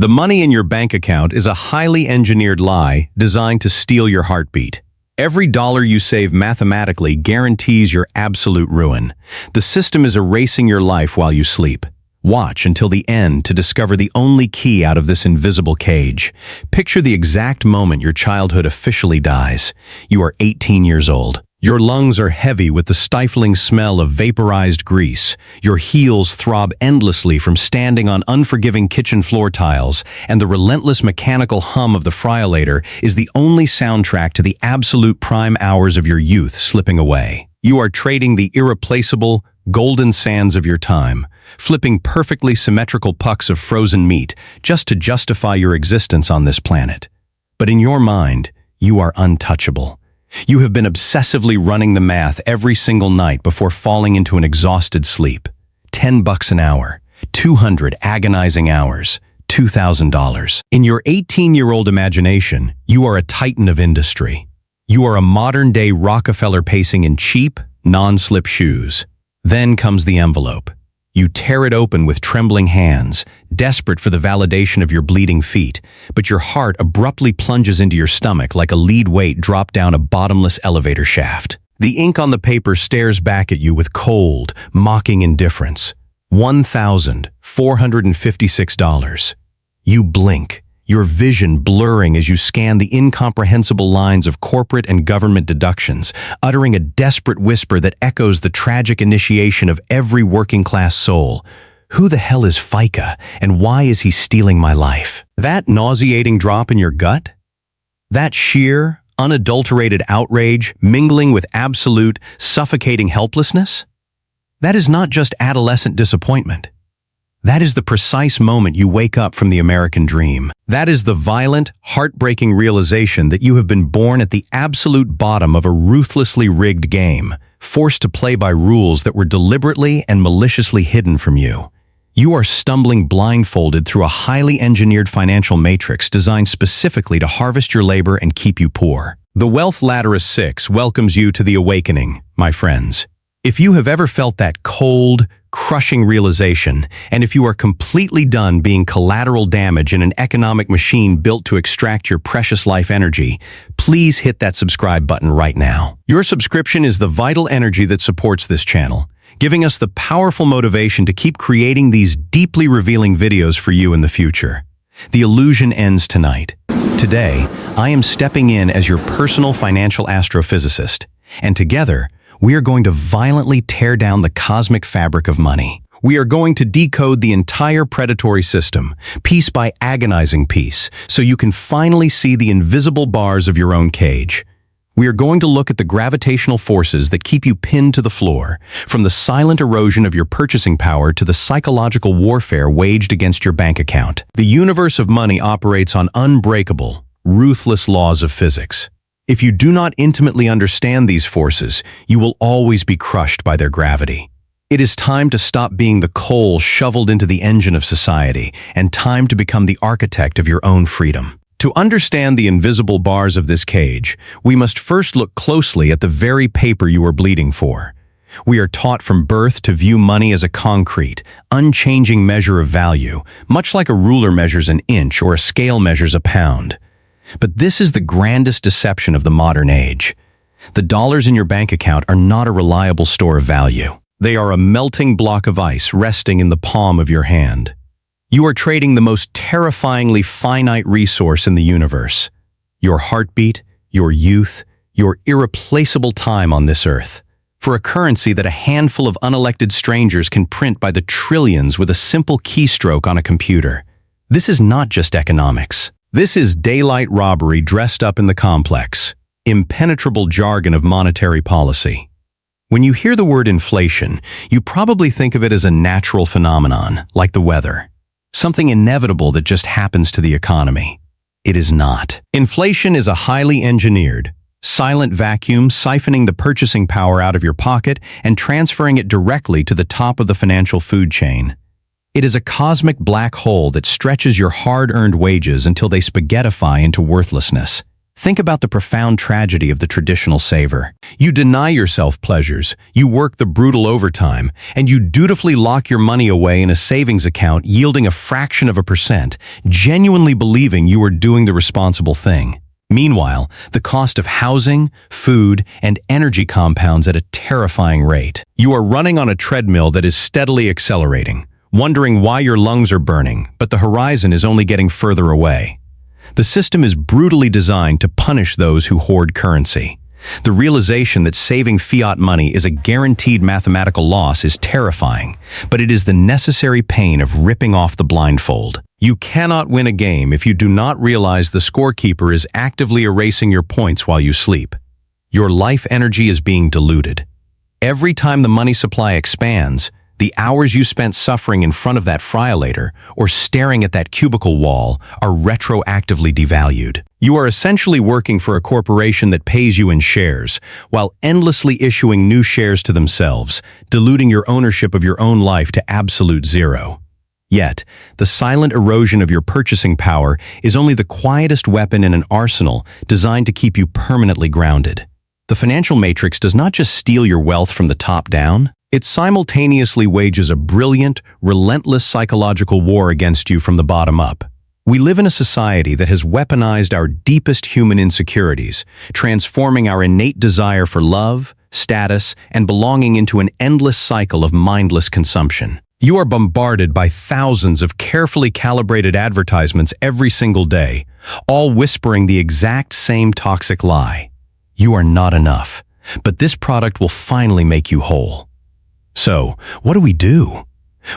The money in your bank account is a highly engineered lie designed to steal your heartbeat. Every dollar you save mathematically guarantees your absolute ruin. The system is erasing your life while you sleep. Watch until the end to discover the only key out of this invisible cage. Picture the exact moment your childhood officially dies. You are 18 years old. Your lungs are heavy with the stifling smell of vaporized grease. Your heels throb endlessly from standing on unforgiving kitchen floor tiles, and the relentless mechanical hum of the fryolator is the only soundtrack to the absolute prime hours of your youth slipping away. You are trading the irreplaceable, golden sands of your time, flipping perfectly symmetrical pucks of frozen meat just to justify your existence on this planet. But in your mind, you are untouchable. You have been obsessively running the math every single night before falling into an exhausted sleep. $10 an hour, 200 agonizing hours, $2,000. In your 18-year-old imagination, you are a titan of industry. You are a modern-day Rockefeller pacing in cheap, non-slip shoes. Then comes the envelope. You tear it open with trembling hands, desperate for the validation of your bleeding feet, but your heart abruptly plunges into your stomach like a lead weight dropped down a bottomless elevator shaft. The ink on the paper stares back at you with cold, mocking indifference. $1,456. You blink, your vision blurring as you scan the incomprehensible lines of corporate and government deductions, uttering a desperate whisper that echoes the tragic initiation of every working-class soul. Who the hell is FICA, and why is he stealing my life? That nauseating drop in your gut? That sheer, unadulterated outrage mingling with absolute, suffocating helplessness? That is not just adolescent disappointment. That is the precise moment you wake up from the American dream. That is the violent, heartbreaking realization that you have been born at the absolute bottom of a ruthlessly rigged game, forced to play by rules that were deliberately and maliciously hidden from you. You are stumbling blindfolded through a highly engineered financial matrix designed specifically to harvest your labor and keep you poor. The Wealth Ladder 6 welcomes you to the awakening, my friends. If you have ever felt that cold, crushing realization, and if you are completely done being collateral damage in an economic machine built to extract your precious life energy, please hit that subscribe button right now. Your subscription is the vital energy that supports this channel, giving us the powerful motivation to keep creating these deeply revealing videos for you in the future. The illusion ends tonight. Today, I am stepping in as your personal financial astrophysicist, and together, we are going to violently tear down the cosmic fabric of money. We are going to decode the entire predatory system, piece by agonizing piece, so you can finally see the invisible bars of your own cage. We are going to look at the gravitational forces that keep you pinned to the floor, from the silent erosion of your purchasing power to the psychological warfare waged against your bank account. The universe of money operates on unbreakable, ruthless laws of physics. If you do not intimately understand these forces, you will always be crushed by their gravity. It is time to stop being the coal shoveled into the engine of society, and time to become the architect of your own freedom. To understand the invisible bars of this cage, we must first look closely at the very paper you are bleeding for. We are taught from birth to view money as a concrete, unchanging measure of value, much like a ruler measures an inch or a scale measures a pound. But this is the grandest deception of the modern age. The dollars in your bank account are not a reliable store of value. They are a melting block of ice resting in the palm of your hand. You are trading the most terrifyingly finite resource in the universe: your heartbeat, your youth, your irreplaceable time on this earth, for a currency that a handful of unelected strangers can print by the trillions with a simple keystroke on a computer. This is not just economics. This is daylight robbery dressed up in the complex, impenetrable jargon of monetary policy. When you hear the word inflation, you probably think of it as a natural phenomenon, like the weather, something inevitable that just happens to the economy. It is not. Inflation is a highly engineered, silent vacuum siphoning the purchasing power out of your pocket and transferring it directly to the top of the financial food chain. It is a cosmic black hole that stretches your hard-earned wages until they spaghettify into worthlessness. Think about the profound tragedy of the traditional saver. You deny yourself pleasures, you work the brutal overtime, and you dutifully lock your money away in a savings account yielding a fraction of a percent, genuinely believing you are doing the responsible thing. Meanwhile, the cost of housing, food, and energy compounds at a terrifying rate. You are running on a treadmill that is steadily accelerating, wondering why your lungs are burning, but the horizon is only getting further away. The system is brutally designed to punish those who hoard currency. The realization that saving fiat money is a guaranteed mathematical loss is terrifying, but it is the necessary pain of ripping off the blindfold. You cannot win a game if you do not realize the scorekeeper is actively erasing your points while you sleep. Your life energy is being diluted. Every time the money supply expands, the hours you spent suffering in front of that friolator or staring at that cubicle wall are retroactively devalued. You are essentially working for a corporation that pays you in shares, while endlessly issuing new shares to themselves, diluting your ownership of your own life to absolute zero. Yet, the silent erosion of your purchasing power is only the quietest weapon in an arsenal designed to keep you permanently grounded. The financial matrix does not just steal your wealth from the top down, it simultaneously wages a brilliant, relentless psychological war against you from the bottom up. We live in a society that has weaponized our deepest human insecurities, transforming our innate desire for love, status, and belonging into an endless cycle of mindless consumption. You are bombarded by thousands of carefully calibrated advertisements every single day, all whispering the exact same toxic lie. You are not enough, but this product will finally make you whole. So, what do?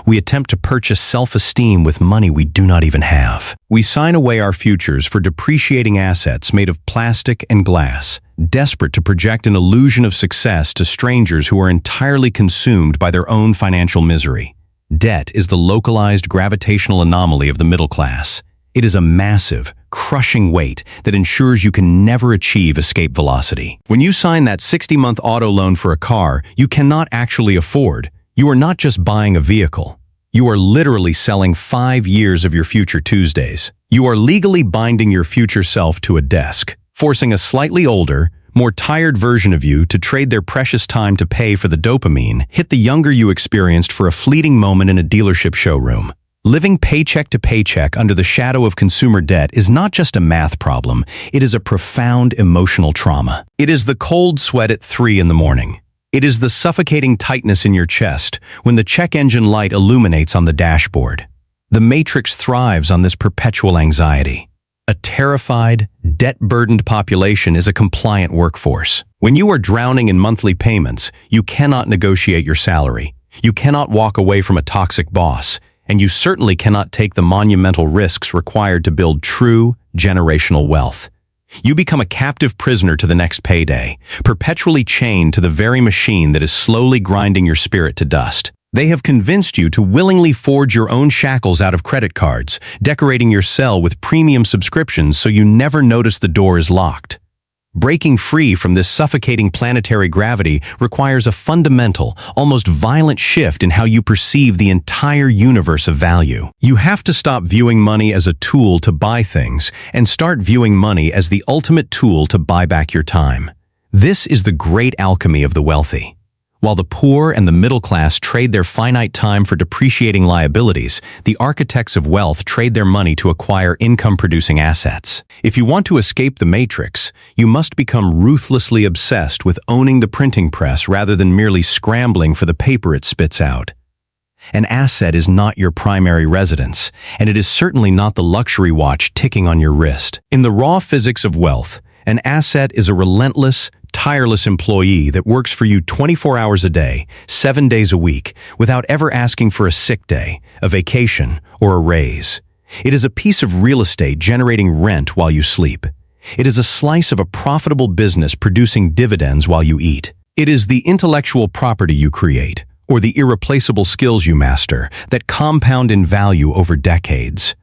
We attempt to purchase self-esteem with money we do not even have. We sign away our futures for depreciating assets made of plastic and glass, desperate to project an illusion of success to strangers who are entirely consumed by their own financial misery. Debt is the localized gravitational anomaly of the middle class. It is a massive, crushing weight that ensures you can never achieve escape velocity. When you sign that 60-month auto loan for a car you cannot actually afford, you are not just buying a vehicle. You are literally selling 5 years of your future Tuesdays. You are legally binding your future self to a desk, forcing a slightly older, more tired version of you to trade their precious time to pay for the dopamine hit the younger you experienced for a fleeting moment in a dealership showroom. Living paycheck to paycheck under the shadow of consumer debt is not just a math problem, it is a profound emotional trauma. It is the cold sweat at 3 in the morning. It is the suffocating tightness in your chest when the check engine light illuminates on the dashboard. The matrix thrives on this perpetual anxiety. A terrified, debt-burdened population is a compliant workforce. When you are drowning in monthly payments, you cannot negotiate your salary. You cannot walk away from a toxic boss. And you certainly cannot take the monumental risks required to build true, generational wealth. You become a captive prisoner to the next payday, perpetually chained to the very machine that is slowly grinding your spirit to dust. They have convinced you to willingly forge your own shackles out of credit cards, decorating your cell with premium subscriptions so you never notice the door is locked. Breaking free from this suffocating planetary gravity requires a fundamental, almost violent shift in how you perceive the entire universe of value. You have to stop viewing money as a tool to buy things and start viewing money as the ultimate tool to buy back your time. This is the great alchemy of the wealthy. While the poor and the middle class trade their finite time for depreciating liabilities, the architects of wealth trade their money to acquire income-producing assets. If you want to escape the matrix, you must become ruthlessly obsessed with owning the printing press rather than merely scrambling for the paper it spits out. An asset is not your primary residence, and it is certainly not the luxury watch ticking on your wrist. In the raw physics of wealth, an asset is a relentless, tireless employee that works for you 24 hours a day, 7 days a week, without ever asking for a sick day, a vacation, or a raise. It is a piece of real estate generating rent while you sleep. It is a slice of a profitable business producing dividends while you eat. It is the intellectual property you create, or the irreplaceable skills you master, that compound in value over decades.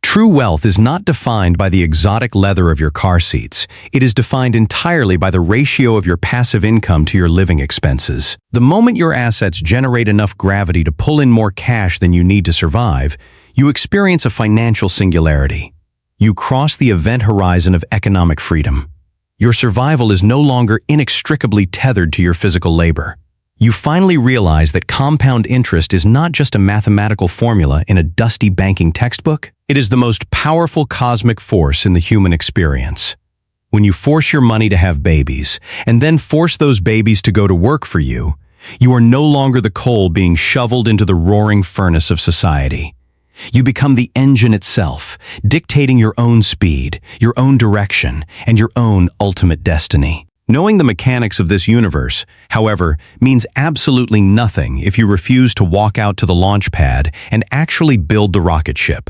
True wealth is not defined by the exotic leather of your car seats. It is defined entirely by the ratio of your passive income to your living expenses. The moment your assets generate enough gravity to pull in more cash than you need to survive, you experience a financial singularity. You cross the event horizon of economic freedom. Your survival is no longer inextricably tethered to your physical labor. You finally realize that compound interest is not just a mathematical formula in a dusty banking textbook. It is the most powerful cosmic force in the human experience. When you force your money to have babies, and then force those babies to go to work for you, you are no longer the coal being shoveled into the roaring furnace of society. You become the engine itself, dictating your own speed, your own direction, and your own ultimate destiny. Knowing the mechanics of this universe, however, means absolutely nothing if you refuse to walk out to the launch pad and actually build the rocket ship.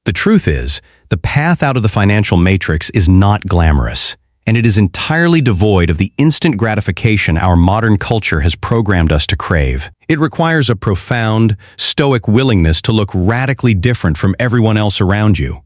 The truth is, the path out of the financial matrix is not glamorous, and it is entirely devoid of the instant gratification our modern culture has programmed us to crave. It requires a profound, stoic willingness to look radically different from everyone else around you.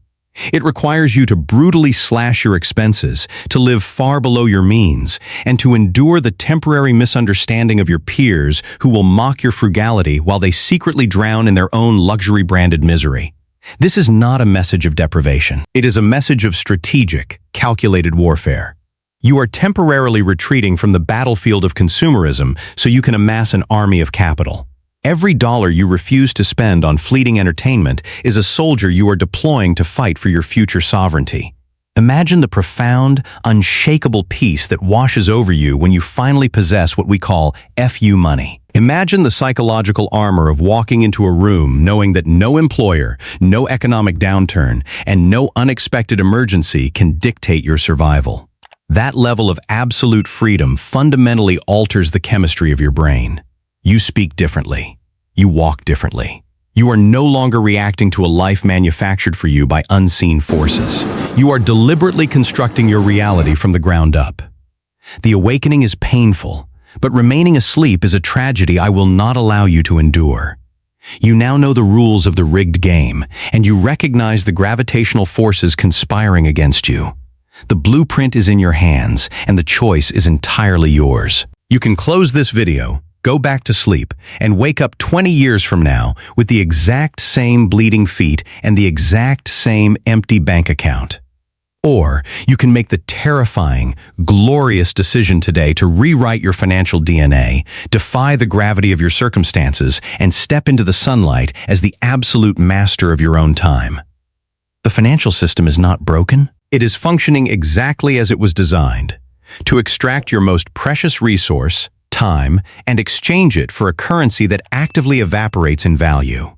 It requires you to brutally slash your expenses, to live far below your means, and to endure the temporary misunderstanding of your peers who will mock your frugality while they secretly drown in their own luxury-branded misery. This is not a message of deprivation. It is a message of strategic, calculated warfare. You are temporarily retreating from the battlefield of consumerism so you can amass an army of capital. Every dollar you refuse to spend on fleeting entertainment is a soldier you are deploying to fight for your future sovereignty. Imagine the profound, unshakable peace that washes over you when you finally possess what we call FU money. Imagine the psychological armor of walking into a room knowing that no employer, no economic downturn, and no unexpected emergency can dictate your survival. That level of absolute freedom fundamentally alters the chemistry of your brain. You speak differently. You walk differently. You are no longer reacting to a life manufactured for you by unseen forces. You are deliberately constructing your reality from the ground up. The awakening is painful, but remaining asleep is a tragedy I will not allow you to endure. You now know the rules of the rigged game, and you recognize the gravitational forces conspiring against you. The blueprint is in your hands, and the choice is entirely yours. You can close this video, go back to sleep, and wake up 20 years from now with the exact same bleeding feet and the exact same empty bank account. Or you can make the terrifying, glorious decision today to rewrite your financial DNA, defy the gravity of your circumstances, and step into the sunlight as the absolute master of your own time. The financial system is not broken. It is functioning exactly as it was designed, to extract your most precious resource, time, and exchange it for a currency that actively evaporates in value.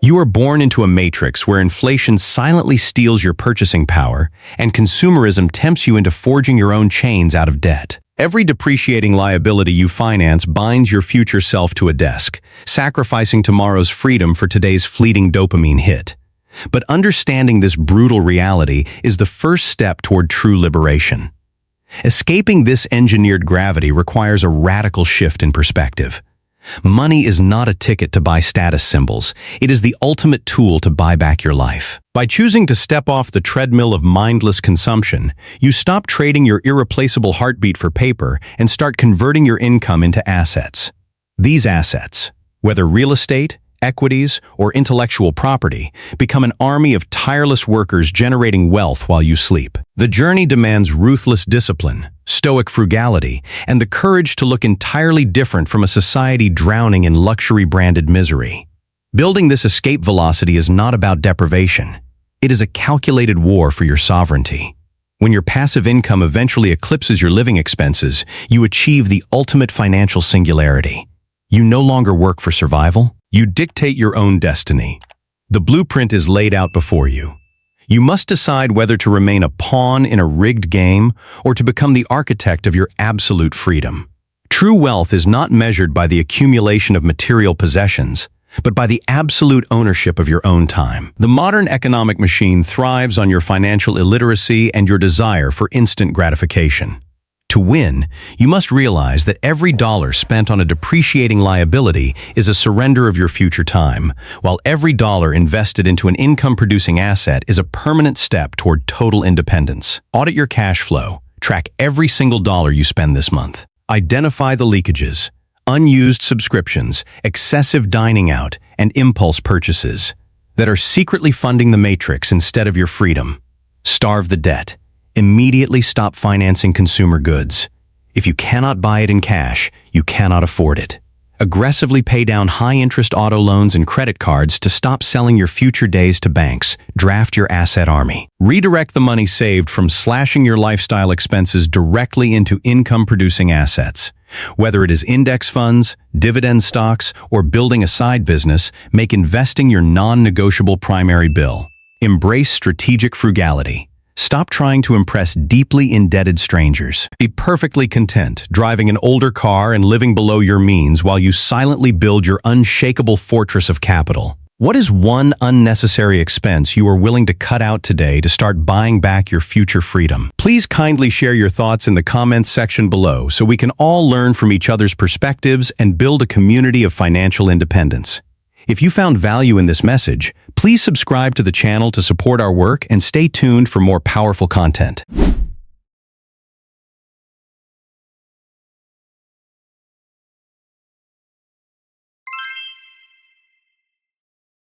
You are born into a matrix where inflation silently steals your purchasing power and consumerism tempts you into forging your own chains out of debt. Every depreciating liability you finance binds your future self to a desk, sacrificing tomorrow's freedom for today's fleeting dopamine hit. But understanding this brutal reality is the first step toward true liberation. Escaping this engineered gravity requires a radical shift in perspective. Money is not a ticket to buy status symbols. It is the ultimate tool to buy back your life. By choosing to step off the treadmill of mindless consumption, you stop trading your irreplaceable heartbeat for paper and start converting your income into assets. These assets, whether real estate, equities, or intellectual property, become an army of tireless workers generating wealth while you sleep. The journey demands ruthless discipline, stoic frugality, and the courage to look entirely different from a society drowning in luxury-branded misery. Building this escape velocity is not about deprivation. It is a calculated war for your sovereignty. When your passive income eventually eclipses your living expenses, you achieve the ultimate financial singularity. You no longer work for survival. You dictate your own destiny. The blueprint is laid out before you. You must decide whether to remain a pawn in a rigged game or to become the architect of your absolute freedom. True wealth is not measured by the accumulation of material possessions, but by the absolute ownership of your own time. The modern economic machine thrives on your financial illiteracy and your desire for instant gratification. To win, you must realize that every dollar spent on a depreciating liability is a surrender of your future time, while every dollar invested into an income-producing asset is a permanent step toward total independence. Audit your cash flow. Track every single dollar you spend this month. Identify the leakages, unused subscriptions, excessive dining out, and impulse purchases that are secretly funding the matrix instead of your freedom. Starve the debt. Immediately stop financing consumer goods. If you cannot buy it in cash, you cannot afford it. Aggressively pay down high-interest auto loans and credit cards to stop selling your future days to banks. Draft your asset army. Redirect the money saved from slashing your lifestyle expenses directly into income-producing assets. Whether it is index funds, dividend stocks, or building a side business, make investing your non-negotiable primary bill. Embrace strategic frugality. Stop trying to impress deeply indebted strangers. Be perfectly content driving an older car and living below your means while you silently build your unshakable fortress of capital. What is one unnecessary expense you are willing to cut out today to start buying back your future freedom? Please kindly share your thoughts in the comments section below so we can all learn from each other's perspectives and build a community of financial independence. If you found value in this message, please subscribe to the channel to support our work and stay tuned for more powerful content.